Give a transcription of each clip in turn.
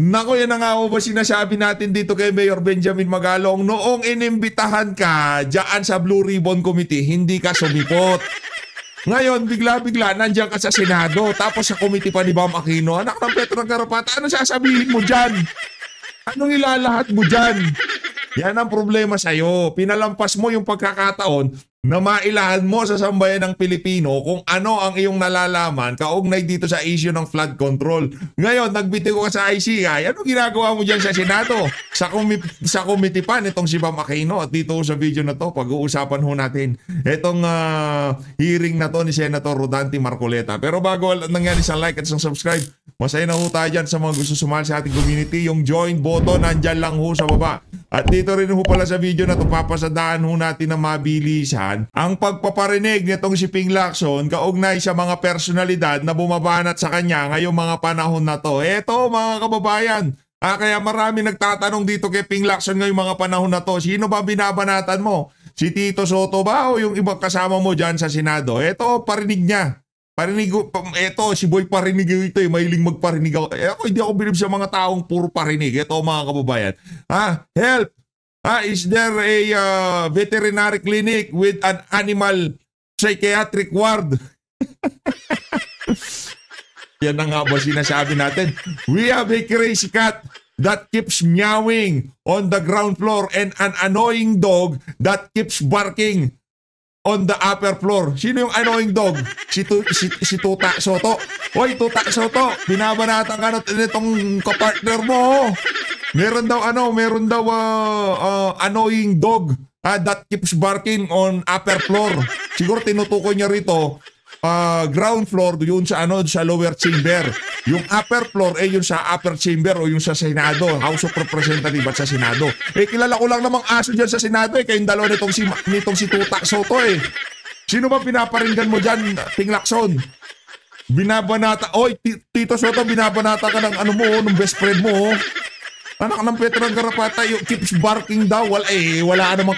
Nako, yan na nga ba sinasabi natin dito kay Mayor Benjamin Magalong, noong inimbitahan ka dyan sa Blue Ribbon Committee, hindi ka sumipot. Ngayon, bigla-bigla, nandiyan ka sa Senado, tapos sa committee pa ni Bam Aquino, anak ng Petro Garapata, ano sasabihin mo dyan? Anong ilalahat mo dyan? Yan ang problema sa'yo. Pinalampas mo yung pagkakataon na mailahan mo sa sambayan ng Pilipino kung ano ang iyong nalalaman kaugnay dito sa issue ng flood control. Ngayon, nagbitiw ka sa ICI, ano ginagawa mo dyan sa Senado? Sa committee pa nitong si Bam Aquino. At dito sa video na to, pag-uusapan ho natin itong hearing na to ni Senator Rodante Marcoleta. Pero bago nangyari sa like at sa subscribe, masaya na ho tayo dyan sa mga gusto sumali sa ating community. Yung join button, nandyan lang ho sa baba. At dito rin ho pala sa video na to, papasadaan ho natin na mabilisan ang pagpaparinig nitong si Ping Lacson kaugnay sa mga personalidad na bumabanat sa kanya ngayong mga panahon na to. Eto mga kababayan, kaya marami nagtatanong dito kay Ping Lacson ngayong mga panahon na to, sino ba binabanatan mo? Si Tito Soto ba o yung ibang kasama mo dyan sa Senado? Eto, parinig niya. Parinig, eto, si Boy parinig ito eh, mahiling magparinig ako. Ako hindi ako bilib sa mga taong puro parinig. Eto mga kababayan. Help! Is there a veterinary clinic with an animal psychiatric ward? Yan na nga ba sinasabi natin? We have a crazy cat that keeps meowing on the ground floor and an annoying dog that keeps barking on the upper floor. Sino yung annoying dog? Si Tuta Soto. Hoy, Tuta Soto, binabanatan ka na itong kapartner mo. Meron daw annoying dog that keeps barking on upper floor. Siguro tinutukoy niya rito ground floor yun sa sa lower chamber. Yung upper floor yun sa upper chamber o yung sa Senado, House of Representatives at sa Senado. Kilala ko lang namang aso diyan sa Senado kayong dalawa nitong si Tuta Soto eh. Sino ba pinaparinggan mo diyan, Ping Lacson? Binabanata. Oy, Tito Soto, binabanata ka ng ng best friend mo. Anak ng Petro Garapata, yung keeps barking daw. Wala naman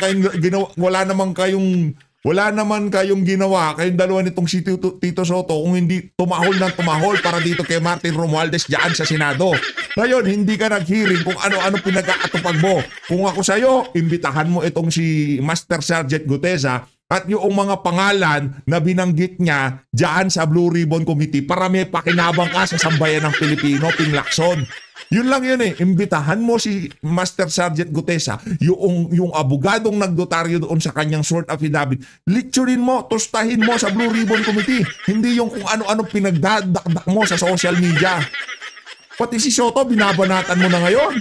kayong ginawa kayong dalawa nitong si Tito Soto kung hindi tumahol ng tumahol para dito kay Martin Romualdez diyan sa Senado. Ngayon, hindi ka nag-hearing kung ano-ano pinag-aatupag mo. Kung ako sa'yo, imbitahan mo itong si Master Sergeant Gutesa at yung mga pangalan na binanggit niya diyan sa Blue Ribbon Committee para may pakinabang ka sa sambayan ng Pilipino, Ping Lacson. Yun lang yun eh. Imbitahan mo si Master Sergeant Gutesa, yung abogadong nagdotaryo doon sa kanyang short affidavit. Lecturein mo, tustahin mo sa Blue Ribbon Committee. Hindi yung kung ano-ano pinagdadakdak mo sa social media. Pati si Soto, binabanatan mo na ngayon.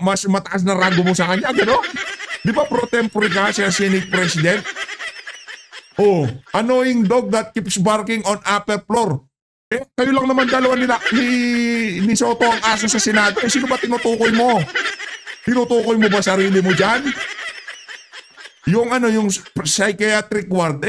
Mas mataas na rango mo sa kanya, gano'n? Di ba pro tempore ka siya Senate President? Annoying dog that keeps barking on upper floor. Kayo lang naman dalawa ni Soto ang aso sa Senado. Sino ba tinutukoy mo? Tinutukoy mo ba sarili mo dyan? Yung psychiatric ward,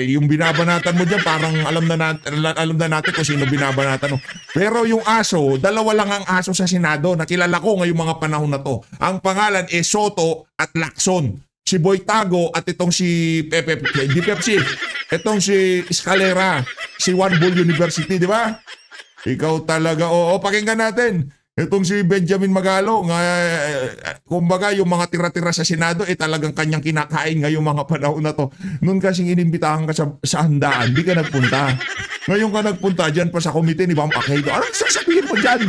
yung binabanatan mo dyan, parang alam na natin kung sino binabanatan mo. Pero yung aso, dalawa lang ang aso sa Senado. Nakilala ko ngayong mga panahon na to. Ang pangalan Soto at Lacson. Si Boy Tago at itong si Pepsi. Itong si Escalera, si One Bull University, di ba? Ikaw talaga. Pakinggan natin. Itong si Benjamin Magalong, kumbaga yung mga tira-tira sa Senado, talagang kanyang kinakain ngayong mga panahon na to. Noon kasing inimbitahan ka sa handaan, di ka nagpunta. Ngayon ka nagpunta dyan pa sa committee ni Bam Aquino. Anong sasabihin mo dyan?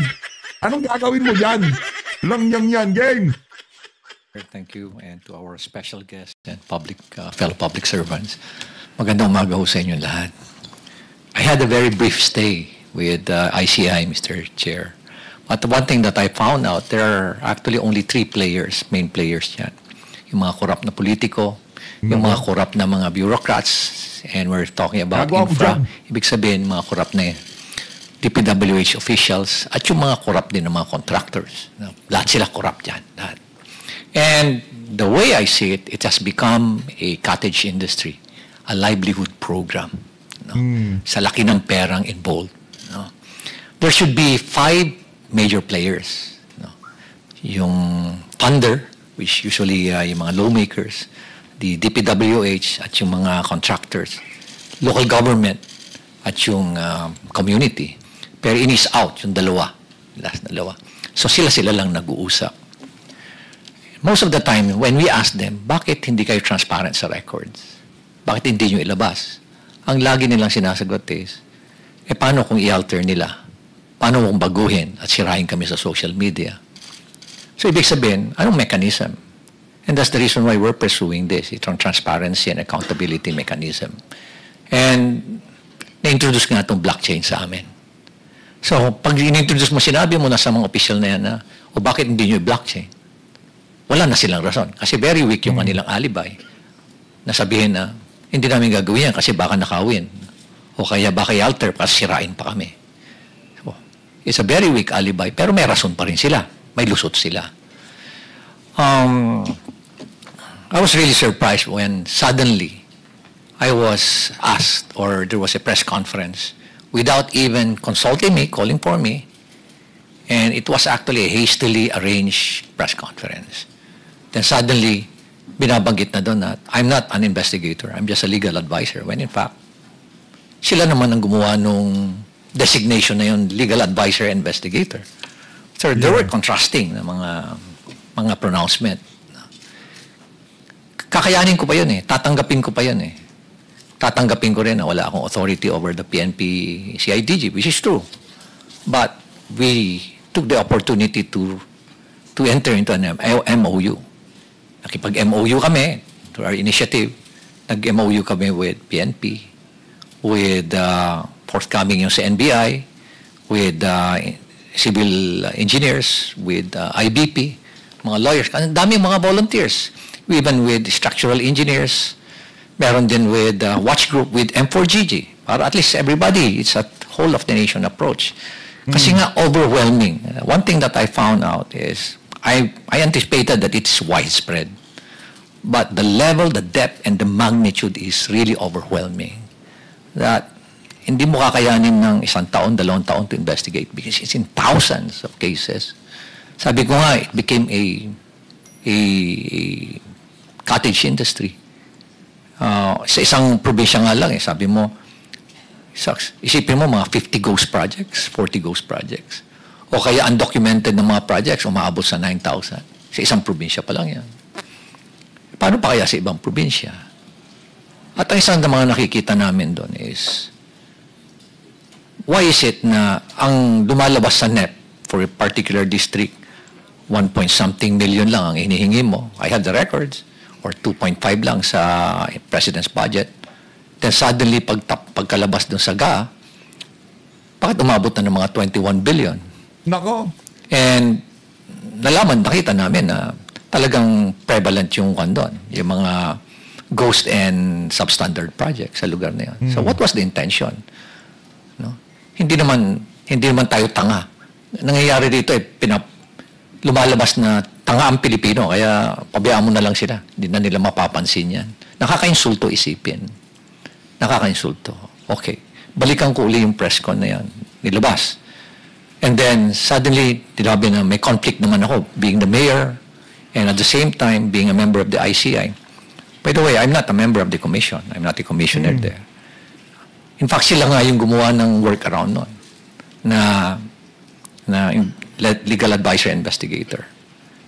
Anong gagawin mo dyan? Lang yan, gang. Thank you, and to our special guests and fellow public servants. Magandang umaga ho sa inyo lahat. I had a very brief stay with ICI, Mr. Chair. But one thing that I found out, there are actually only three main players yan. Yung mga korap na politiko, yung mga korap na mga bureaucrats, and we're talking about infra. Ibig sabihin, mga korap na DPWH officials, at yung mga korap din ng mga contractors. Lahat sila korap dyan. Lahat. And the way I see it, it has become a cottage industry, a livelihood program. Sa laki ng perang involved. There should be 5 major players. Yung funder, which usually yung mga lawmakers, the DPWH at yung mga contractors, local government at yung community. Pero inis out yung dalawa. Last dalawa. So sila lang nag-uusap. Most of the time, when we ask them, bakit hindi kayo transparent sa records? Bakit hindi nyo ilabas? Ang lagi nilang sinasagot is, paano kung i-alter nila? Paano kung baguhin at sirahin kami sa social media? So ibig sabihin, anong mechanism? And that's the reason why we're pursuing this, itong transparency and accountability mechanism. And na-introduce nga itong blockchain sa amin. So, pag in-introduce mo, sinabi mo na sa mga official na yan na, o bakit hindi nyo i-blockchain? Wala na silang rason. Kasi very weak yung kanilang alibay. Nasabihin na, hindi namin gagawin yan kasi baka nakawin. O kaya baka i-alter pa, sirain pa kami. So, it's a very weak alibi, pero may rason pa rin sila. May lusot sila. I was really surprised when suddenly I was asked, or there was a press conference, without even consulting me, calling for me, and it was actually a hastily arranged press conference. Then suddenly, binabanggit na doon na, I'm not an investigator, I'm just a legal advisor, when in fact, sila naman ang gumawa nung designation na yun, legal advisor and investigator. So there were contrasting na mga pronouncement. Kakayanin ko pa yun tatanggapin ko pa yun tatanggapin ko rin na wala akong authority over the PNP CIDG, which is true. But we took the opportunity to enter into an MOU. Nakipag-MOU kami to our initiative. Nag-MOU kami with PNP, with forthcoming yung sa NBI, with civil engineers, with IBP, mga lawyers. Ang dami mga volunteers. Even with structural engineers, meron din with watch group with M4GG. Para at least everybody, it's a whole of the nation approach. Kasi nga overwhelming. One thing that I found out is, I anticipated that it's widespread. But the level, the depth, and the magnitude is really overwhelming. That hindi mo kakayanin ng 1 taon, 2 taon to investigate because it's in thousands of cases. Sabi ko nga, it became a cottage industry. Sa isang probinsya nga lang, sabi mo, isipin mo mga 50 ghost projects, 40 ghost projects. O kaya undocumented na mga projects, umaabot sa 9,000. Sa isang probinsya pa lang yan. Paano pa kaya sa ibang probinsya? At ang isang ng mga nakikita namin doon is, why is it na ang lumalabas sa NEP for a particular district, 1-point-something million lang ang hinihingi mo? I have the records. Or 2.5 lang sa President's budget. Then suddenly, pagkalabas dun sa GA, bakit umabot na ng mga 21 billion? Nako. And nakita namin na talagang prevalent yung doon, yung mga ghost and substandard projects sa lugar na yun. So what was the intention? No? Hindi naman tayo tanga. Nangyayari dito lumalabas na tanga ang Pilipino, kaya pabayaan mo na lang sila. Hindi na nila mapapansin yan. Nakakainsulto isipin. Nakakainsulto. Okay. Balikan ko uli yung press con na yan. Nilabas. And then, suddenly, tinabi na may conflict naman ako, being the mayor, and at the same time, being a member of the ICI. By the way, I'm not a member of the commission. I'm not a commissioner there. In fact, sila nga yung gumawa ng workaround nun. Na legal advisor investigator.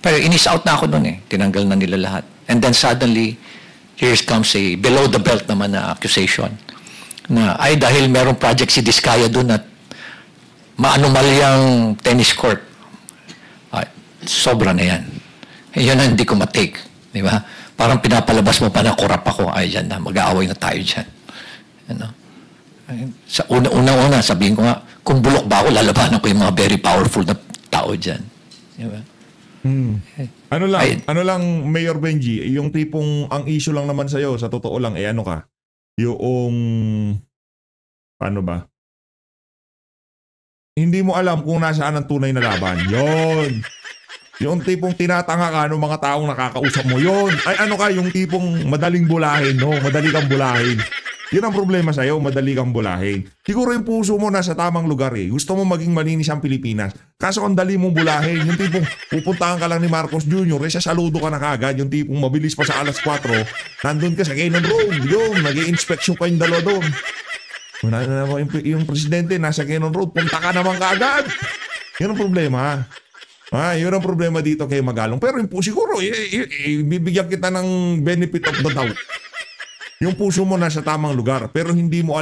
Pero inis out na ako nun Tinanggal na nila lahat. And then suddenly, here comes a below the belt naman na accusation. Na dahil merong project si Diskaya doon at maanumalyang tennis court. Sobra na yan. Yun ang hindi ko matake. Di ba? Parang pinapalabas mo pa na korap ako. Yan na, mag-aaway na tayo dyan. Ano? Sa una-una, sabihin ko nga, kung bulok ba ako, lalabanan ko yung mga very powerful na tao dyan. Diba? Ano lang, Mayor Benji, yung tipong, ang issue lang naman sa'yo, sa totoo lang, ano ka? Yung, paano ba? Hindi mo alam kung nasaan ang tunay na laban. Yon. Yung tipong tinatanga ka ng mga taong nakakausap mo. Yon. Ano ka, yung tipong madaling bulahin, no? Madali kang bulahin. Yun ang problema sa'yo, madali kang bulahin. Siguro yung puso mo nasa tamang lugar Gusto mo maging malinis ang Pilipinas. Kaso ang dali mong bulahin. Yung tipong pupuntahan ka lang ni Marcos Jr., saludo ka na kagad. Yung tipong mabilis pa sa 4:00, nandun ka sa Cannon Road. Yung nag-i-inspection pa yung dalawa doon. Yung presidente nasa Cannon Road, punta ka naman kaagad. Yun ang problema. Yun ang problema dito kay Magalong. Pero yung siguro, bibigyan kita ng benefit of the doubt. Yung puso mo nasa tamang lugar, pero hindi mo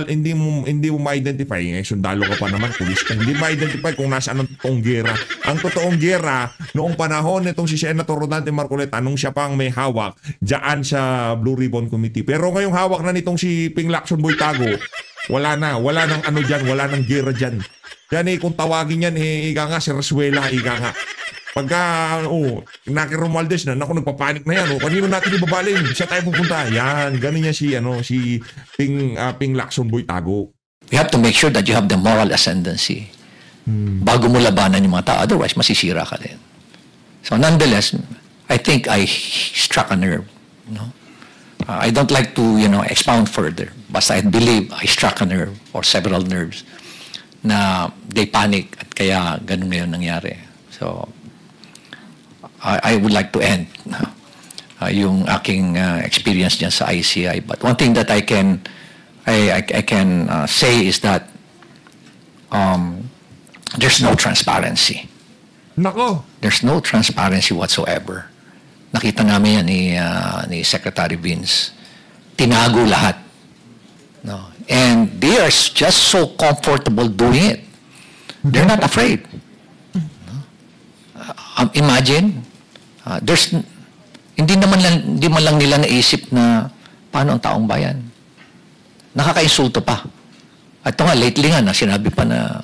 ma-identify. Sundalo ka pa naman, pulis ka. Hindi ma-identify kung nasaan ang totoong gera. Ang totoong gera, noong panahon nitong si Senator Rodante Marcoleta, nung siya pang may hawak, dyan sa Blue Ribbon Committee. Pero ngayong hawak na nitong si Ping Lacson Boytago, wala nang ano dyan, wala nang gera dyan. Yan kung tawagin yan, ika nga, si Rasuela, ika nga. Pagka, Naki Romualdez na, naku, nagpapanik na yan. Kanino natin ibabalin? Siya tayo pupunta. Yan, ganun niya si Ping Lacson Boytago. You have to make sure that you have the moral ascendancy bago mo labanan yung mga tao. Otherwise, masisira ka din. So, nonetheless, I think I struck a nerve. No? I don't like to, expound further. Basta I believe I struck a nerve or several nerves na they panic at kaya ganun ngayon nangyari. So, I would like to end yung aking experience dyan sa ICI. But one thing that I can say is that there's no transparency. Nako! There's no transparency whatsoever. Nakita namin yan ni Secretary Vince. Tinago lahat. No? And they are just so comfortable doing it. They're not afraid. Imagine, hindi man lang nila naisip na paano ang taong bayan. Nakakainsulto pa. At ito nga, lately nga, sinabi pa na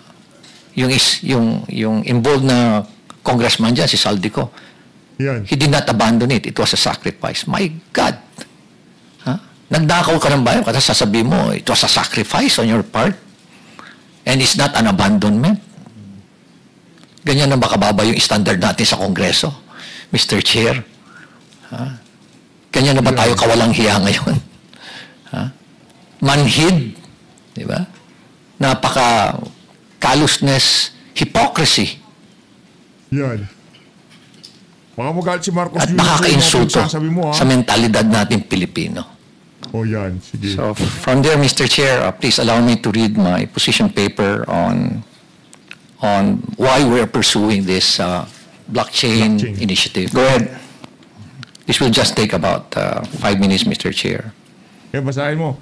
yung involved na congressman dyan, si Saldico, he did not abandon it. It was a sacrifice. My God! Nagdakaw ka ng bayan, kasi sasabihin mo, it was a sacrifice on your part. And it's not an abandonment. Ganyan na makababa yung standard natin sa Kongreso, Mr. Chair. Ganyan na ba tayo kawalang hiya ngayon? Manhid, di ba? Napaka callousness, hypocrisy. Yan. Mga magalit si Marcos at Jr. nakaka-insulto sa mentalidad natin Pilipino. Yan. Sige. So from there, Mr. Chair, please allow me to read my position paper on why we're pursuing this blockchain initiative. Go ahead. This will just take about 5 minutes, Mr. Chair. Basahin mo.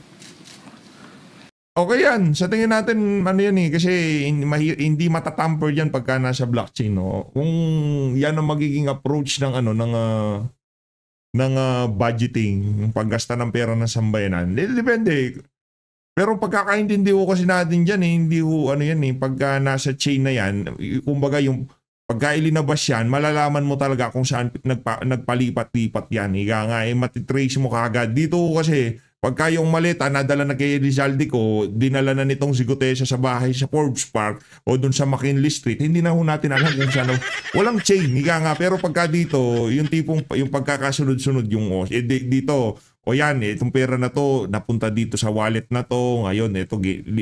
Okay yan. Sa tingin natin, kasi hindi matatamper yan pagka nasa blockchain. No? Kung yan ang magiging approach ng budgeting, yung paggasta ng pera ng sambayanan, depende. Pero pagkakaintindi ko kasi natin dyan, hindi ko pagka nasa chain na yan, kumbaga yung pagka ilinabas yan, malalaman mo talaga kung saan nagpalipat-lipat yan. Ika nga, matitrace mo kagad. Dito kasi, pagka yung maleta nadala na kay Rizaldi ko, dinala na nitong si Gutesa sa bahay sa Forbes Park o dun sa McKinley Street, hindi na ho natin alam kung saan. Walang chain, ika nga. Pero pagka dito, yung pagkakasunod-sunod yung dito, itong pera na to, napunta dito sa wallet na to, ngayon, ito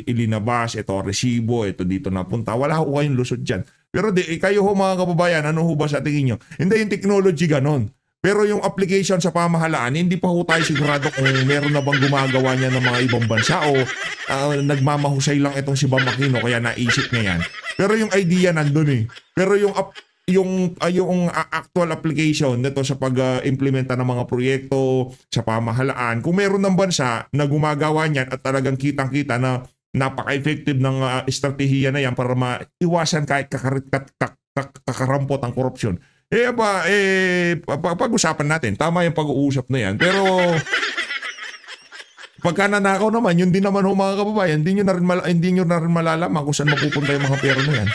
ilinabas, ito resibo, ito dito napunta. Wala ho kayong lusot dyan. Pero kayo ho mga kababayan, ano ho ba sa tingin nyo? Hindi yung technology ganon. Pero yung application sa pamahalaan, hindi pa ho tayo sigurado kung meron na bang gumagawa niya ng mga ibang bansa o nagmamahusay lang itong si Bam Aquino kaya naisip niya yan. Pero yung idea nandun Pero yung actual application nito sa pag-implementa ng mga proyekto sa pamahalaan, kung meron ng bansa na gumagawa niyan at talagang kitang-kita na napaka-effective ng estratehiya na yan para maiwasan kahit kakarampot ang korupsyon, pag-usapan natin. Tama yung pag-uusap na yan. Pero pagka nanakaw naman, yun din naman mga kababayan, hindi nyo na rin malalaman kung saan mapupunta yung mga pera na yan.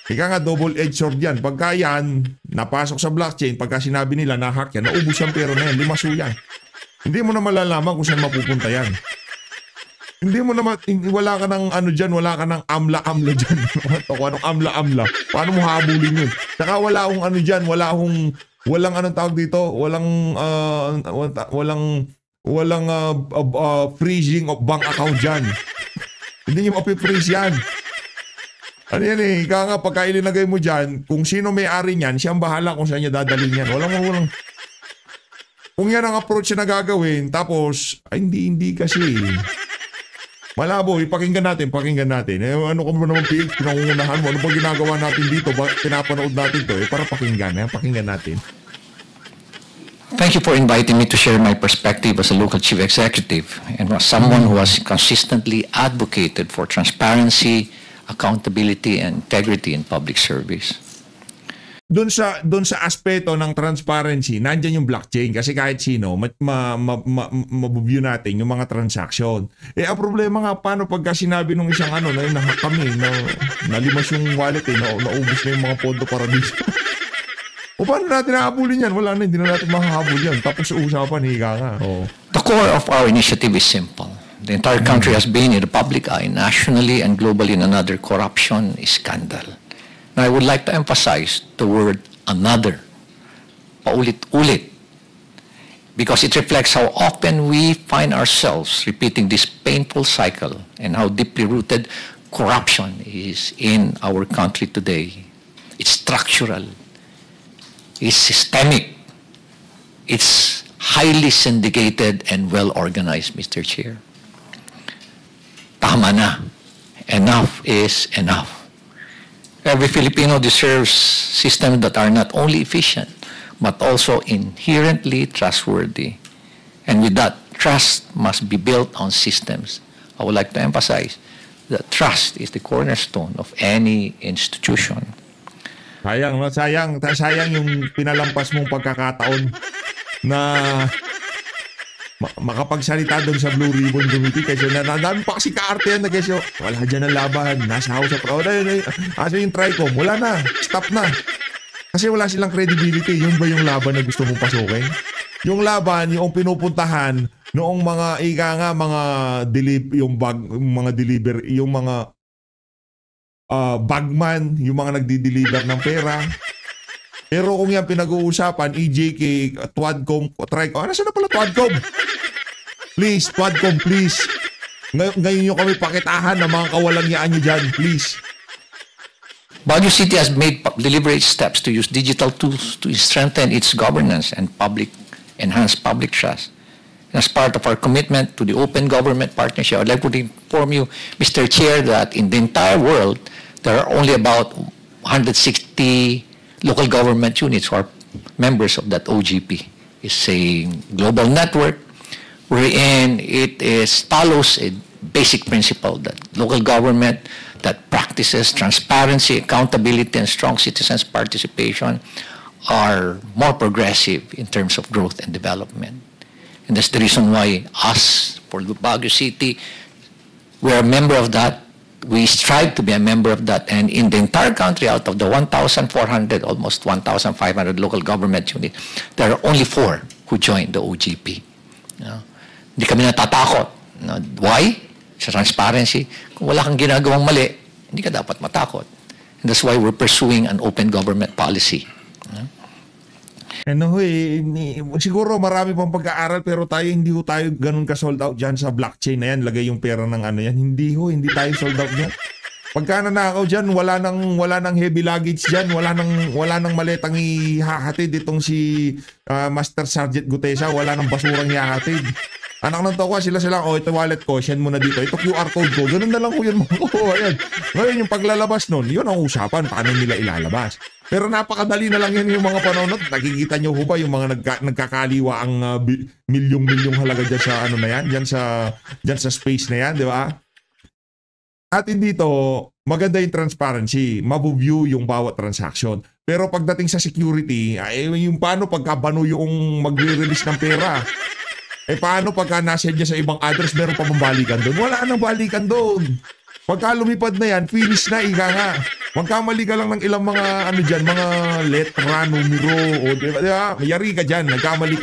Ika nga, double-edged sword yan. Pagka yan, napasok sa blockchain, pagka sinabi nila na-hack yan, naubos yung pera na yan, limaso yan. Hindi mo na malalaman kung saan mapupunta yan. Hindi mo naman, wala ka ng wala ka ng amla-amla dyan. Kung anong amla-amla, paano mo habulin yun? Saka wala akong walang anong tawag dito, walang freezing of bank account dyan. Hindi nyo mapi-freeze yan. Ika nga, pagka ilinagay mo dyan, kung sino may-ari niyan, siyang bahala kung saan niya dadalhin yan. Walang. Kung yan ang approach na gagawin, tapos, hindi kasi. Malabo, pakinggan natin. Ano ka ba naman, PH? Pinangungunahan mo. Ano ba ginagawa natin dito? Pinapanood natin to para pakinggan. Pakinggan natin. Thank you for inviting me to share my perspective as a local chief executive and as someone who has consistently advocated for transparency, accountability, and integrity in public service. Doon sa aspeto ng transparency, nandiyan yung blockchain kasi kahit sino mabuview natin yung mga transaction. Ang problema nga paano pagka sinabi nung isang na nahack kami, nalimas yung wallet naubos na yung mga pondo para dito. O paano natin hahabulin yan? Wala na, hindi na natin mahahabol yan. Tapos usapan, higa nga. Oh. The core of our initiative is simple. The entire country has been in the public eye, nationally and globally, in another corruption scandal. Now, I would like to emphasize the word another, paulit-ulit, because it reflects how often we find ourselves repeating this painful cycle and how deeply rooted corruption is in our country today. It's structural. It's systemic. It's highly syndicated and well-organized, Mr. Chair. Tama na. Enough is enough. Every Filipino deserves systems that are not only efficient, but also inherently trustworthy. And with that, trust must be built on systems. I would like to emphasize that trust is the cornerstone of any institution. Sayang yung pinalampas mong pagkakataon na makapagsalita doon sa Blue Ribbon Committee kasi nadami pa kasi kaarte yan na kasi wala dyan ang laban, nasa house of fraud, asa yung TRICOM, wala na, stop na. Kasi wala silang credibility. Yun ba yung laban na gusto mong pasukin? Yung laban, yung pinupuntahan noong mga bagman, yung mga nagdi-deliver ng pera. Pero kung yan pinag-uusapan, EJK, Twadcom, TRICOM, saan na pala Twadcom? Please, Twadcom, please. Ngayon yung kami pakitahan ng mga kawalangyaan nyo dyan, please. Baguio City has made deliberate steps to use digital tools to strengthen its governance and enhance public trust. As part of our commitment to the Open Government Partnership, I would like to inform you, Mr. Chair, that in the entire world, there are only about 160 local government units who are members of that OGP. It's a global network wherein it follows a basic principle that local government that practices transparency, accountability, and strong citizens' participation are more progressive in terms of growth and development. And that's the reason why us, for Baguio City, we're a member of that. We strive to be a member of that. And in the entire country, out of the 1,400, almost 1,500 local government units, there are only 4 who joined the OGP. Hindi kami natatakot. Why? Sa transparency. Kung wala kang ginagawang mali, hindi ka dapat matakot. And that's why we're pursuing an open government policy. Siguro marami pang pag-aaral pero hindi tayo ganun ka-sold out dyan sa blockchain na yan. Lagay yung pera ng yan. Hindi tayo sold out dyan. Pagka nanakaw dyan, wala nang heavy luggage dyan. Wala nang maletang ihahatid itong si Master Sergeant Gutesa. Wala nang basurang ihahatid. Anak ng toko, sila, ito wallet ko, send mo na dito. Ito QR code ko, ganun na lang ko yun. Ayan. Ngayon, yung paglalabas nun, yun ang usapan, paano nila ilalabas. Pero napakadali na lang yan yung mga panonot. Nakikita nyo ba yung mga nagkakaliwa ang milyong-milyong halaga dyan sa na yan? Dyan sa space na yan, di ba? Atin dito, maganda yung transparency. Mabu-view yung bawat transaction. Pero pagdating sa security, yung paano pagkabano yung magre-release ng pera? Paano pagka nasa dyan sa ibang address, meron pa balikan doon? Wala nang balikan doon. Pagka lumipad na yan, finish na, ika nga. Magkamali ka lang ng ilang mga mga letra, numero, o diba? Yari ka dyan. Nagkamali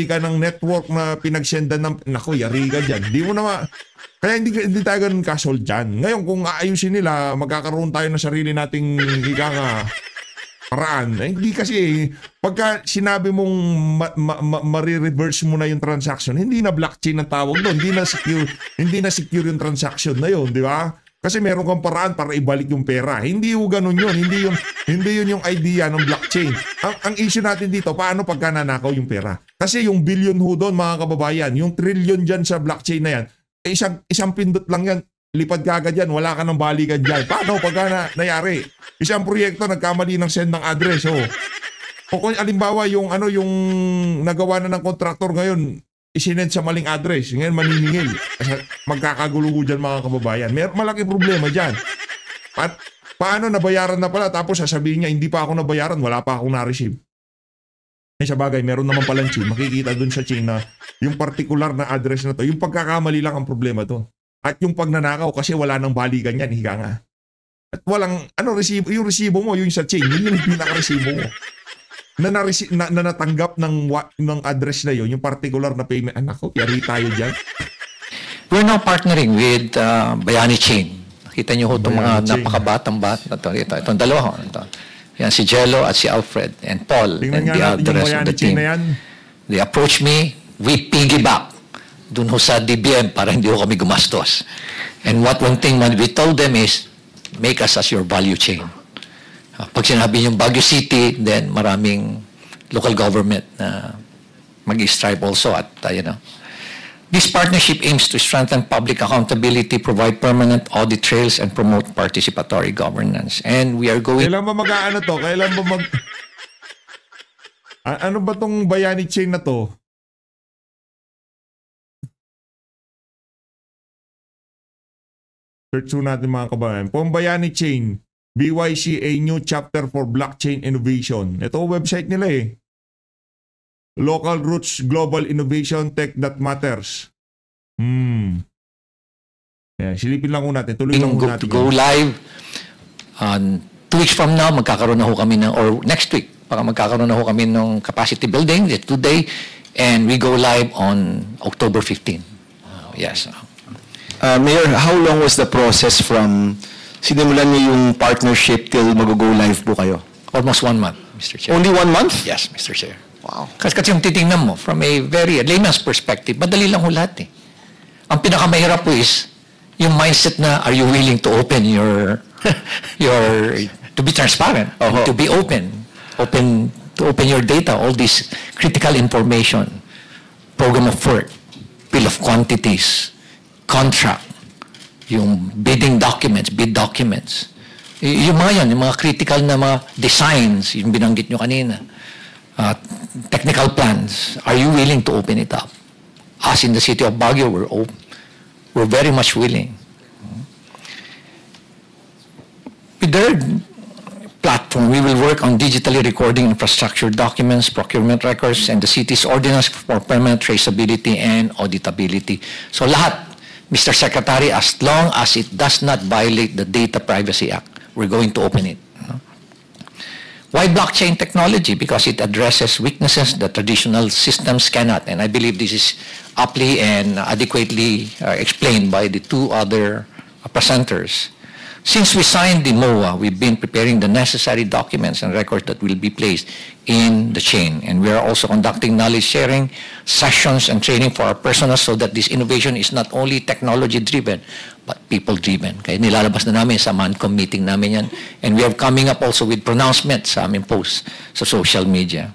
ka ng network na pinagsendan ng, yari ka dyan. Di mo na kaya hindi tayo ganun kasold dyan. Ngayon, kung aayusin nila, magkakaroon tayo ng sarili nating paraan. Hindi kasi pagka sinabi mong ma-reverse mo na yung transaction, hindi na blockchain ang tawag doon, hindi na secure yung transaction na yun, di ba? Kasi meron kang paraan para ibalik yung pera. Hindi yung ganun yun, hindi yun yung idea ng blockchain. Ang issue natin dito, paano pagka nanakaw yung pera? Kasi yung billion ho doon, mga kababayan, yung trillion dyan sa blockchain na yan, isang pindot lang yan. Lipad ka agad yan, wala ka ng balikan dyan. Paano pag nangyari? Isang proyekto, nagkamali ng send ng address. O kung alimbawa yung nagawa na ng kontraktor ngayon, isinend sa maling address. Ngayon maniningil. Kasi magkakagulo dyan mga kababayan. Malaking problema dyan. Paano nabayaran na pala tapos sasabihin niya hindi pa ako nabayaran, wala pa akong na-receive. Sa bagay, meron naman palang chain. Makikita dun sa chain na yung particular na address na to, yung pagkakamali lang ang problema to. At yung pagnanakaw kasi wala nang balikan yan, higa nga. At walang, resibo, yung resibo mo, yung sa chain, yun yung pinaka-resibo mo. Na natanggap ng address na yun, yung particular na payment. Anak ko, yari tayo dyan. We're now partnering with Bayani Chain. Nakita niyo ho itong mga napakabatang bata. Itong dalawa. Yan si Jello at si Alfred and Paul. Tingnan and nga natin the yung rest of Bayani the Chain team. na yan. They approached me, we piggyback dun ho sa DBM para hindi ho kami gumastos. And one thing we told them is, make us as your value chain. Pag sinabi yung Baguio City, then maraming local government na mag-strive also at, This partnership aims to strengthen public accountability, provide permanent audit trails, and promote participatory governance. And we are going... Kailan ba mag-aano to? Kailan ba ano ba tong Bayani Chain na to? Search natin mga kabayan. Pong Bayani Chain, BYC, a new chapter for blockchain innovation. Ito website nila eh. Local Roots Global Innovation Tech that Matters. Yeah, silipin lang ko natin. Tuloy lang ko natin. To go live. 2 weeks from now, magkakaroon na ho kami or next week, magkakaroon na ho kami ng capacity building today, and we go live on October 15. Yes. Mayor, how long was the process from sinimulan niyo yung partnership till mag-go live po kayo? Almost 1 month, Mr. Chair. Only 1 month? Yes, Mr. Chair. Wow. Kasi yung titingnan mo, from a very layman's perspective, madali lang ho lahat eh. Ang pinakamahirap po is, yung mindset na, are you willing to open to be transparent, to be open your data, all this critical information, program of work, bill of quantities, contract, yung bidding documents, bid documents. Yung mga yan, yung mga critical na mga designs, yung binanggit nyo kanina. Technical plans, are you willing to open it up? Us in the city of Baguio, we're very much willing. With their platform, we will work on digitally recording infrastructure documents, procurement records, and the city's ordinance for permanent traceability and auditability. So lahat, Mr. Secretary, as long as it does not violate the Data Privacy Act, we're going to open it. Why blockchain technology? Because it addresses weaknesses that traditional systems cannot. And I believe this is aptly and adequately explained by the 2 other presenters. Since we signed the MOA, we've been preparing the necessary documents and records that will be placed in the chain. And we are also conducting knowledge sharing sessions and training for our personnel so that this innovation is not only technology-driven, but people-driven. Kaya nilalabas na namin sa MANCOM meeting namin yan. And we are coming up also with pronouncements sa aming posts sa social media.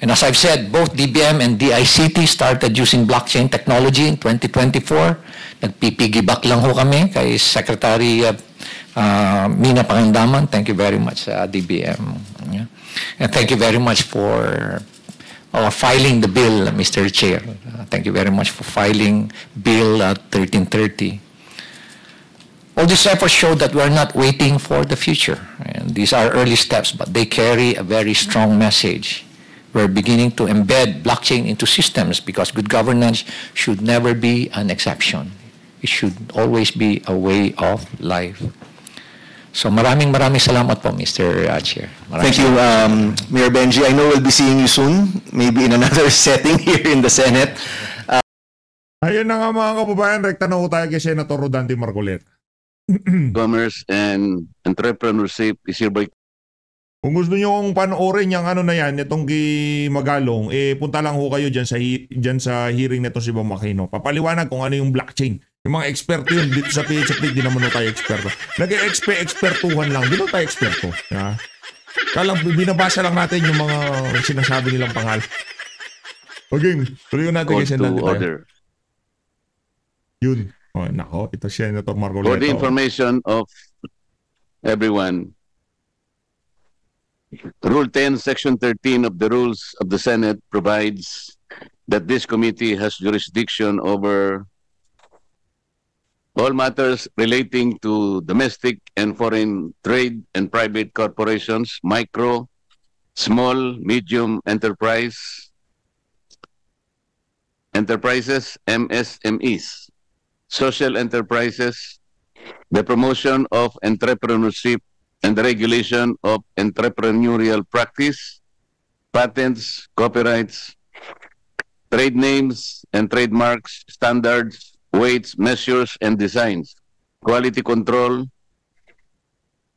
And as I've said, both DBM and DICT started using blockchain technology in 2024. Nagpipigibak lang ho kami kay Secretary Mina Pangandaman. Thank you very much, DBM. Yeah. And thank you very much for filing the bill, Mr. Chair. Thank you very much for filing Bill 1330. All these efforts show that we are not waiting for the future. And these are early steps, but they carry a very strong message. We're beginning to embed blockchain into systems because good governance should never be an exception. It should always be a way of life. So maraming salamat po, Mr. Chair. Thank you, Mayor Benji. I know we'll be seeing you soon, maybe in another setting here in the Senate. Ayun na nga mga kababayan, rekta na ho tayo kay Senator Rodante Marcoleta. Commerce and entrepreneurship is hereby. Kung gusto nyo kong panoorin yung na yan, itong kay Magalong, punta lang ho kayo dyan sa hearing nito si Bam Aquino. Papaliwanag kung ano yung blockchain. Yung mga eksperto yun, dito sa PHP, di naman tayo eksperto. Nag-ekspertuhan lang, di naman tayo eksperto. Yeah. Kalang binabasa lang natin yung mga sinasabi nilang pangalan. Okay, tuloy natin kay Senator tayo. Yun. Oh, nako, ito Senator For the Marcoleta. information of everyone, Rule 10, Section 13 of the Rules of the Senate provides that this committee has jurisdiction over all matters relating to domestic and foreign trade and private corporations, micro, small, medium enterprises, MSMEs, social enterprises, the promotion of entrepreneurship and the regulation of entrepreneurial practice, patents, copyrights, trade names and trademarks, standards, weights, measures, and designs, quality control,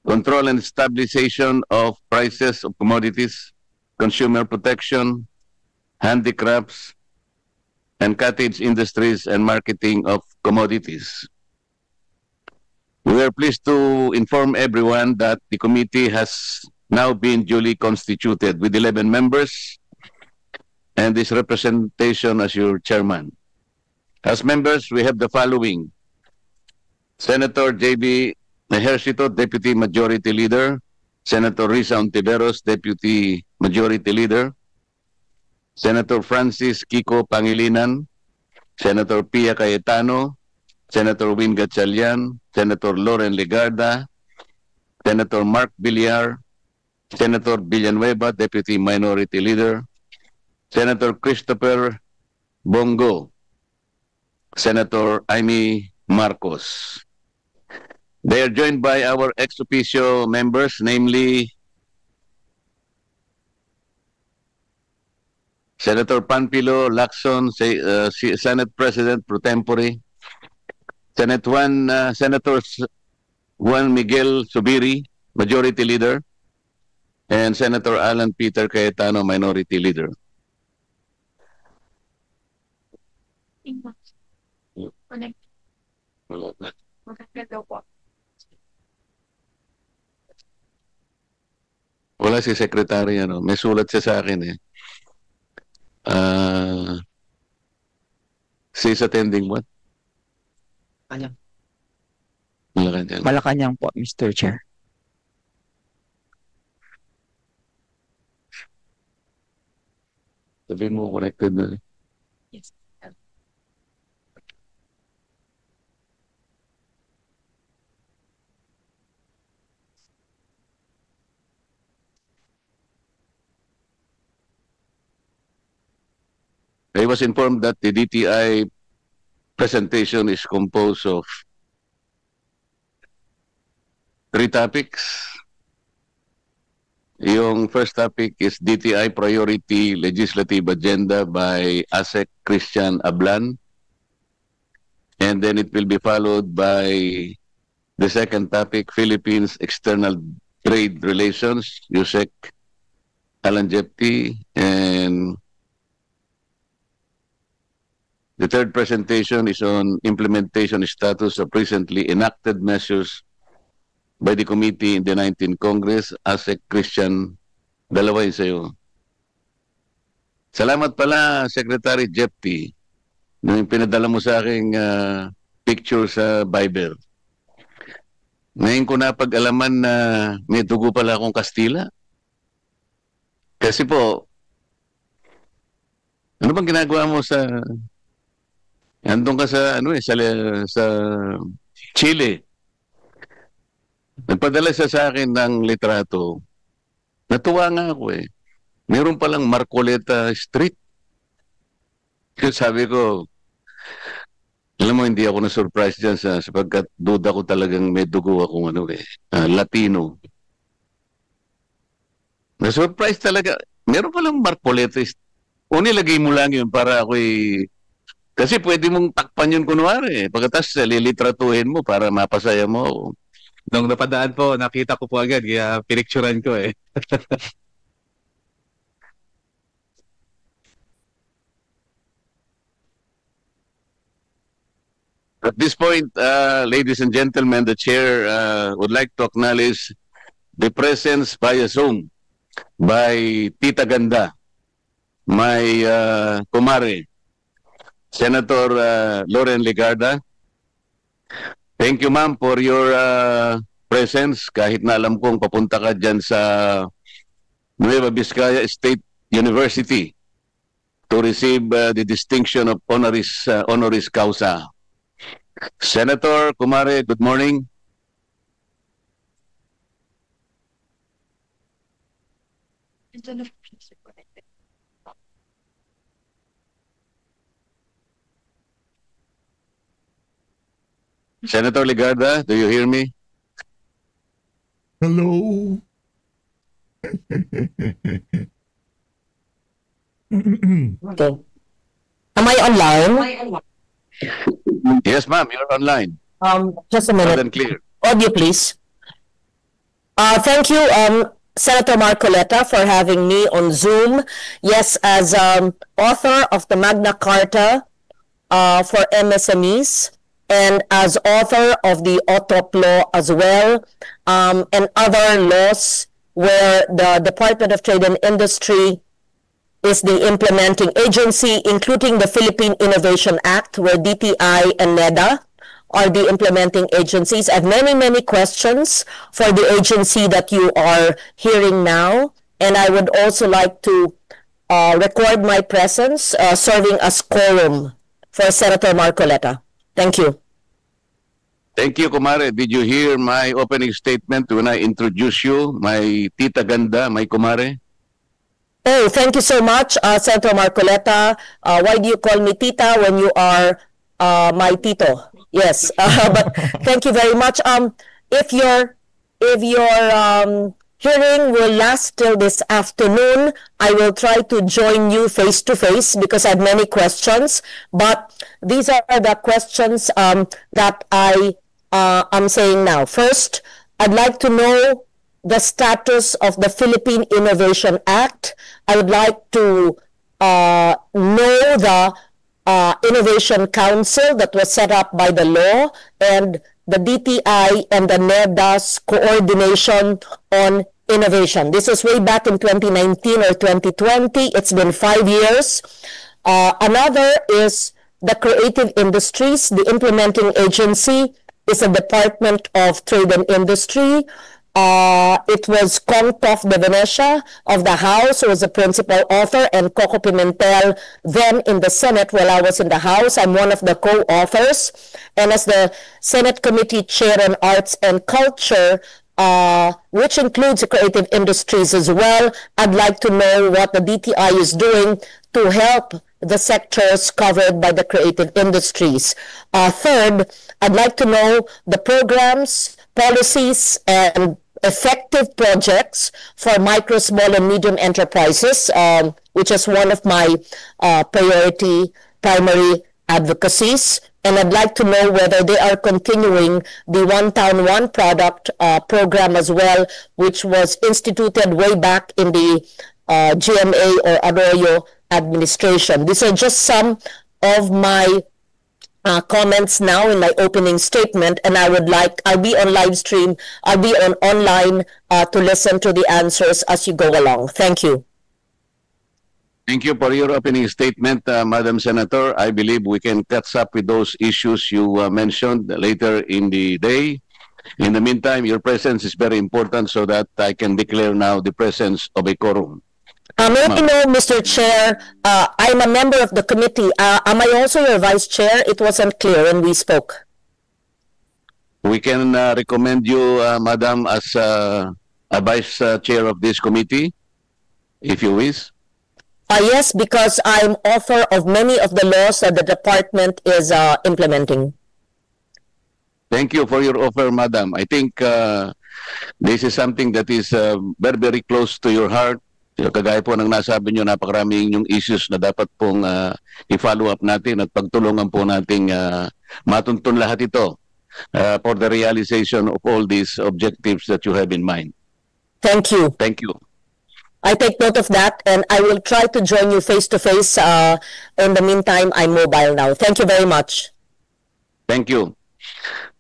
control and stabilization of prices of commodities, consumer protection, handicrafts, and cottage industries and marketing of commodities. We are pleased to inform everyone that the committee has now been duly constituted with 11 members and this representation as your chairman. As members, we have the following: Senator J.B. Ejercito, Deputy Majority Leader; Senator Risa Ontiveros, Deputy Majority Leader; Senator Francis Kiko Pangilinan; Senator Pia Cayetano; Senator Win Gatchalian; Senator Loren Legarda; Senator Mark Villar; Senator Villanueva, Deputy Minority Leader; Senator Christopher Bongo; Senator Amy Marcos. They are joined by our ex officio members, namely Senator Panfilo Lacson, Senate President pro tempore; Senator Juan Miguel Subiri, Majority Leader; and Senator Alan Peter Cayetano, Minority Leader. Wala si Secretary, may sulat siya sa akin eh. She's attending what? Malacanang. Malacanang. Malacanang po, Mr. Chair. Sabihin mo, connected na. Yes. I was informed that the DTI presentation is composed of 3 topics. Yung first topic is DTI Priority Legislative Agenda by ASEC Christian Ablan. And then it will be followed by the second topic, Philippines External Trade Relations, USEC Alan Jepti. And the third presentation is on implementation status of recently enacted measures by the committee in the 19th Congress, ASEC Christian. Dalawa yun sa'yo. Salamat pala, Secretary Jepti, nung pinadala mo sa aking picture sa Viber. Ngayon ko napag-alaman na may dugo pala akong Kastila. Kasi po, ano bang ginagawa mo sa... Andun ka sa, sa Chile. Nagpadala siya sa akin ng litrato. Natuwa nga ako eh. Meron palang Marcoleta Street. Kasi sabi ko, alam mo, hindi ako na-surprise dyan sapagkat duda ko talagang may dugo akong Latino. Na-surprise talaga. Meron palang Marcoleta Street. O nilagay mo lang yun para ako'y... Kasi pwede mong takpan yun kunwari. Pagkatapos lilitratuhin mo para mapasaya mo. Nung napadaan po, nakita ko po agad, kaya pinicturean ko eh. At this point, ladies and gentlemen, the chair would like to acknowledge the presence via Zoom by Tita Ganda, my kumare, Senator Loren Legarda, Thank you, ma'am, for your presence. Kahit na alam kong papunta ka dyan sa Nueva Vizcaya State University to receive the distinction of honoris causa. Senator Kumare, good morning. Senator Ligarda, do you hear me? Hello? Okay. Am I online? Yes, ma'am, you're online. Just a Loud minute. and clear. Audio, please. Thank you, Senator Marcoleta, for having me on Zoom. Yes, as author of the Magna Carta for MSMEs, and as author of the OTOP law as well, and other laws where the Department of Trade and Industry is the implementing agency, including the Philippine Innovation Act, where DTI and NEDA are the implementing agencies. I have many questions for the agency that you are hearing now, and I would also like to record my presence serving as quorum for Senator Marcoleta. Thank you. Thank you, Kumare. Did you hear my opening statement when I introduced you, my tita ganda, my Kumare? Oh, thank you so much, Senator Marcoleta. Why do you call me tita when you are my tito? Yes, but thank you very much. If your hearing will last till this afternoon, I will try to join you face to face because I have many questions. But these are the questions that I am saying now. First, I'd like to know the status of the Philippine Innovation Act. I would like to know the Innovation Council that was set up by the law and the DTI and the NEDA's coordination on innovation. This was way back in 2019 or 2020. It's been 5 years. Another is the creative industries. The implementing agency is the Department of Trade and Industry. It was Kong Tof de Venecia of the House, who was the principal author, and Coco Pimentel then in the Senate while I was in the House. I'm one of the co-authors. And as the Senate Committee Chair on Arts and Culture, which includes the creative industries as well, I'd like to know what the DTI is doing to help the sectors covered by the creative industries. Third, I'd like to know the programs, policies, and effective projects for micro, small, and medium enterprises, which is one of my primary advocacies. And I'd like to know whether they are continuing the One Town, One Product program as well, which was instituted way back in the GMA or Arroyo administration. These are just some of my comments now in my opening statement, and I'll be on live stream, I'll be on online to listen to the answers as you go along. Thank you. Thank you for your opening statement, Madam Senator. I believe we can catch up with those issues you mentioned later in the day. In the meantime, your presence is very important so that I can declare now the presence of a quorum. May I know, Mr. Chair, I'm a member of the committee. Am I also your vice chair? It wasn't clear when we spoke. We can recommend you, Madam, as a vice chair of this committee, if you wish. Yes, because I'm author of many of the laws that the department is implementing. Thank you for your offer, Madam. I think this is something that is very, very close to your heart. Kagaya po ng nasabi nyo, napakaraming yung issues na dapat pong i-follow up natin at pagtulungan po nating matuntun lahat ito for the realization of all these objectives that you have in mind. Thank you. Thank you. I take note of that, and I will try to join you face-to-face. In the meantime, I'm mobile now. Thank you very much. Thank you.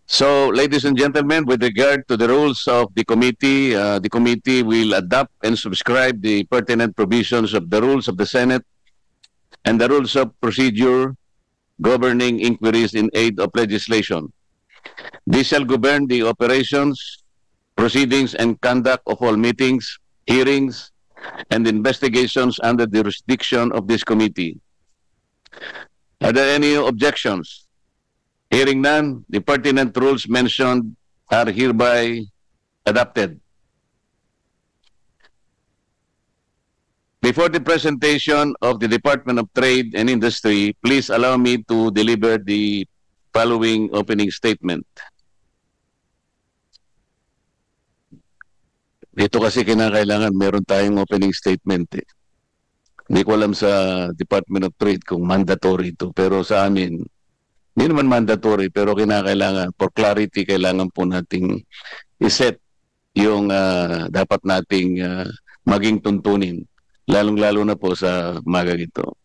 So, ladies and gentlemen, with regard to the rules of the committee will adopt and subscribe the pertinent provisions of the rules of the Senate and the rules of procedure governing inquiries in aid of legislation. This shall govern the operations, proceedings, and conduct of all meetings, hearings, and investigations under the jurisdiction of this committee. Are there any objections? Hearing none, the pertinent rules mentioned are hereby adopted. Before the presentation of the Department of Trade and Industry, please allow me to deliver the following opening statement. Dito kasi kinakailangan meron tayong opening statement eh. Hindi ko alam sa Department of Trade kung mandatory ito. Pero sa amin, hindi naman mandatory pero kinakailangan, for clarity, kailangan po nating iset yung dapat nating maging tuntunin. Lalong-lalo na po sa umaga ito.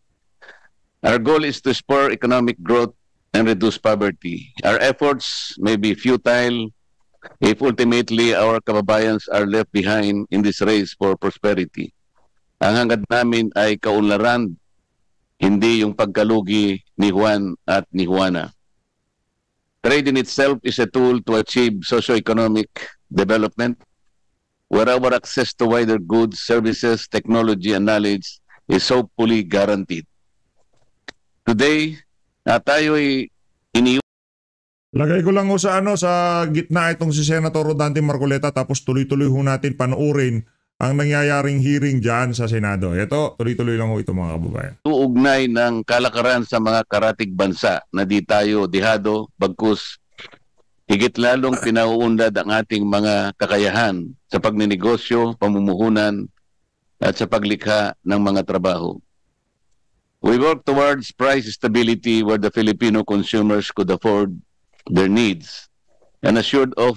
Our goal is to spur economic growth and reduce poverty. Our efforts may be futile if ultimately our kababayans are left behind in this race for prosperity. Ang hangad namin ay kaunlaran, hindi yung pagkalugi ni Juan at ni Juana. Trade in itself is a tool to achieve socio-economic development, where our access to wider goods, services, technology, and knowledge is so fully guaranteed. Today, tayo ay Lagay ko lang ho sa gitna itong si Senator Rodante Marcoleta tapos tuloy-tuloy ho natin panoorin ang nangyayaring hearing dyan sa Senado. Ito, tuloy-tuloy lang ho ito mga kababayan. Uugnay ng kalakaran sa mga karatig bansa na di tayo dihado, bagkus higit lalong pinauunlad ang ating mga kakayahan sa pagninegosyo, pamumuhunan, at sa paglikha ng mga trabaho. We work towards price stability where the Filipino consumers could afford their needs and assured of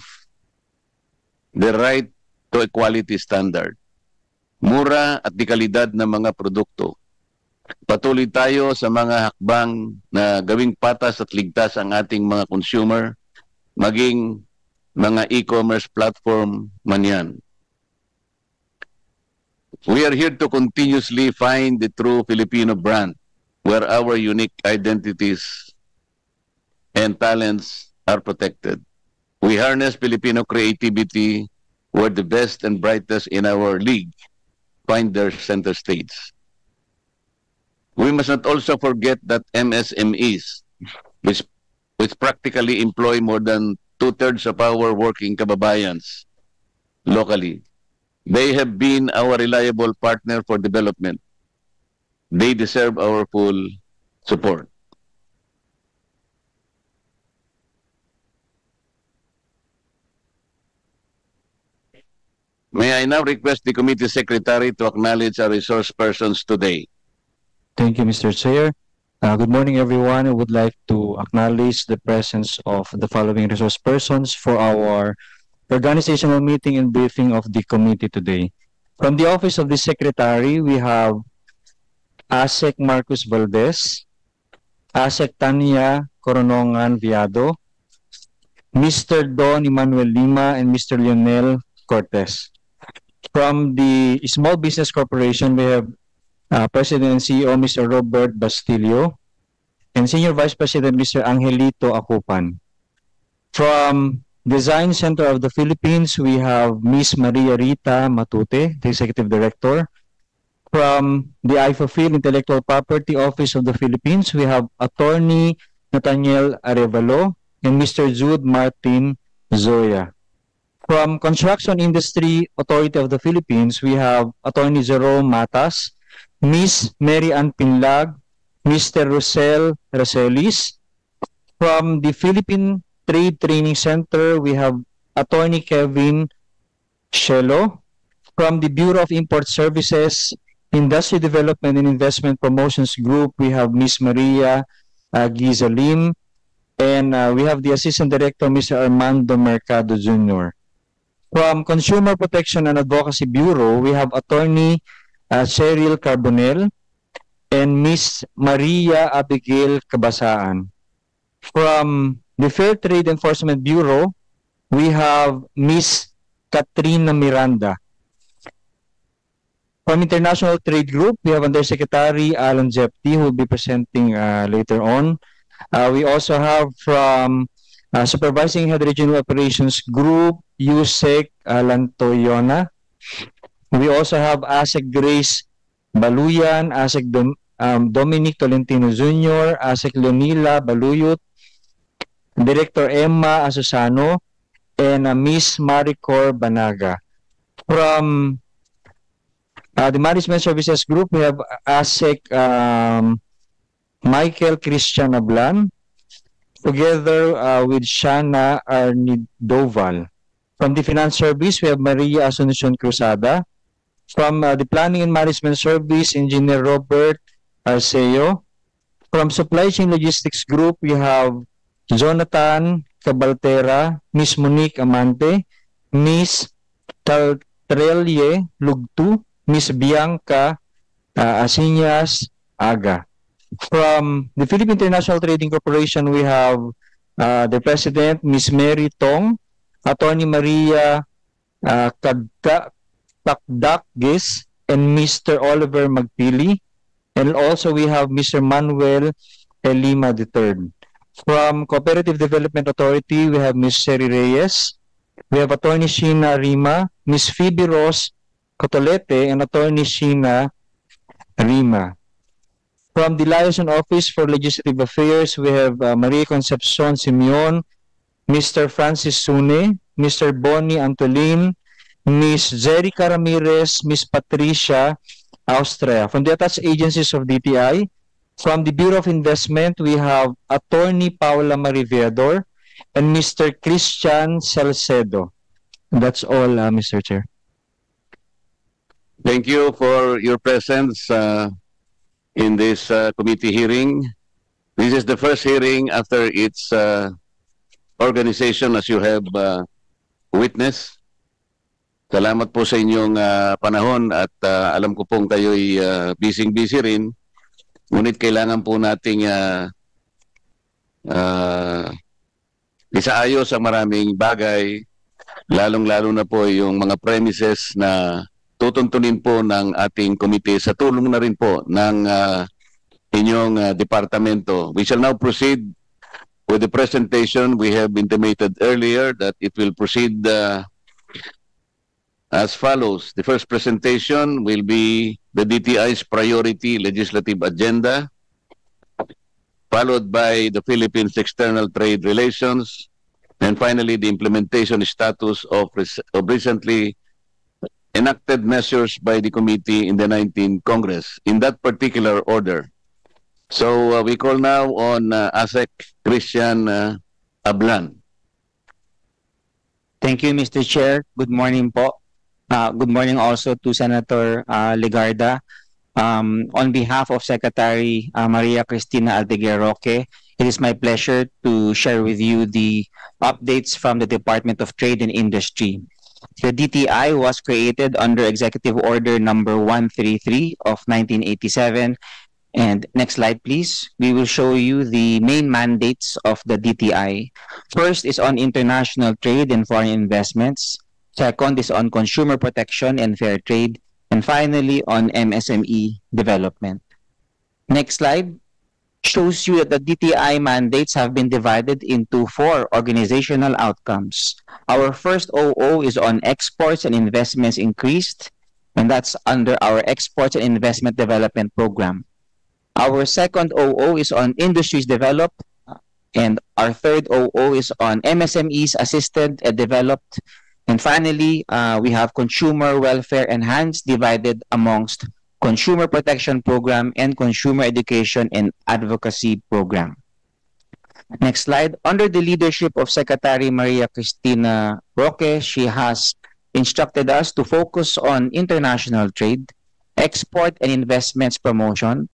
the right to a quality standard. Mura at di kalidad ng mga produkto. Patuloy tayo sa mga hakbang na gawing patas at ligtas ang ating mga consumer, maging mga e-commerce platform man yan. We are here to continuously find the true Filipino brand where our unique identities and talents are protected. We harness Filipino creativity where the best and brightest in our league find their center stage. We must not also forget that MSMEs, which practically employ more than 2/3 of our working kababayans locally, they have been our reliable partner for development. They deserve our full support. May I now request the committee secretary to acknowledge our resource persons today. Thank you, Mr. Chair. Good morning, everyone. I would like to acknowledge the presence of the following resource persons for our organizational meeting and briefing of the committee today. From the Office of the Secretary, we have ASEC Marcus Valdez, ASEC Tanya Coronongan Viado, Mr. Don Emmanuel Lima, and Mr. Lionel Cortez. From the Small Business Corporation, we have President and CEO Mr. Robert Bastillo and Senior Vice President Mr. Angelito Acupan. From Design Center of the Philippines, we have Ms. Maria Rita Matute, the Executive Director. From the IFOFIL Intellectual Property Office of the Philippines, we have Attorney Nathaniel Arevalo and Mr. Jude Martin Zoya. From Construction Industry Authority of the Philippines, we have Attorney Jerome Matas, Ms. Mary Ann Pinlag, Mr. Rosel Racelis. From the Philippine Trade Training Center, we have Attorney Kevin Shelo. From the Bureau of Import Services, Industry Development and Investment Promotions Group, we have Ms. Maria Gizalim. And we have the Assistant Director, Mr. Armando Mercado Jr. From Consumer Protection and Advocacy Bureau, we have Attorney Cheryl Carbonell and Ms. Maria Abigail Cabasaan. From the Fair Trade Enforcement Bureau, we have Ms. Katrina Miranda. From International Trade Group, we have Undersecretary Alan Jepti, who will be presenting later on. We also have from Supervising Head Regional Operations Group, Yusek Lantoyona. We also have ASEC Grace Baluyan, ASEC Dominic Tolentino Jr., ASEC Leonila Baluyot, Director Emma Asusano, and Miss Maricor Banaga. From the Management Services Group, we have ASEC Michael Christian Ablan, together with Shana Arnidoval. From the Finance Service, we have Maria Asuncion Cruzada. From the Planning and Management Service, Engineer Robert Arceo. From Supply Chain Logistics Group, we have Jonathan Cabaltera, Miss Monique Amante, Miss Taltrelye Lugtu, Miss Bianca Asiñas Aga. From the Philippine International Trading Corporation, we have the President, Miss Mary Tong, Attorney Maria Takdakgis, and Mr. Oliver Magpili. And also we have Mr. Manuel Elima III. From Cooperative Development Authority, we have Ms. Seri Reyes. We have Attorney Sheena Rima, Ms. Phoebe Ross Cotolete, and Attorney Sheena Rima. From the Liaison Office for Legislative Affairs, we have Maria Concepcion Simeon, Mr. Francis Sune, Mr. Bonnie Antolin, Ms. Jerica Ramirez, Ms. Patricia Austria. From the attached agencies of DTI, from the Bureau of Investment, we have Attorney Paula Mariviador and Mr. Christian Salcedo. That's all, Mr. Chair. Thank you for your presence in this committee hearing. This is the first hearing after its organization, as you have witnessed. Salamat po sa inyong panahon at alam ko pong kayo'y busy-busy rin. Ngunit kailangan po nating isaayos ang maraming bagay, lalong-lalo na po yung mga premises na tutuntunin po ng ating komite sa tulong na rin po ng inyong departamento. We shall now proceed with the presentation. We have intimated earlier that it will proceed as follows. The first presentation will be the DTI's priority legislative agenda, followed by the Philippines external trade relations, and finally the implementation status of recently enacted measures by the committee in the 19th Congress, in that particular order. So we call now on ASEC Christian Ablan. Thank you, Mr. Chair. Good morning po. Good morning also to Senator Legarda. On behalf of Secretary Maria Cristina Aldeguer Roque, it is my pleasure to share with you the updates from the Department of Trade and Industry. The DTI was created under Executive Order number 133 of 1987. And next slide, please. We will show you the main mandates of the DTI. First is on international trade and foreign investments. Second is on consumer protection and fair trade. And finally, on MSME development. Next slide shows you that the DTI mandates have been divided into 4 organizational outcomes. Our first OO is on exports and investments increased, and that's under our Exports and Investment Development Program. Our second OO is on industries developed, and our third OO is on MSMEs assisted and developed. And finally, we have consumer welfare enhanced, divided amongst consumer protection program and consumer education and advocacy program. Next slide. Under the leadership of Secretary Maria Cristina Roque, she has instructed us to focus on international trade, export and investments promotion,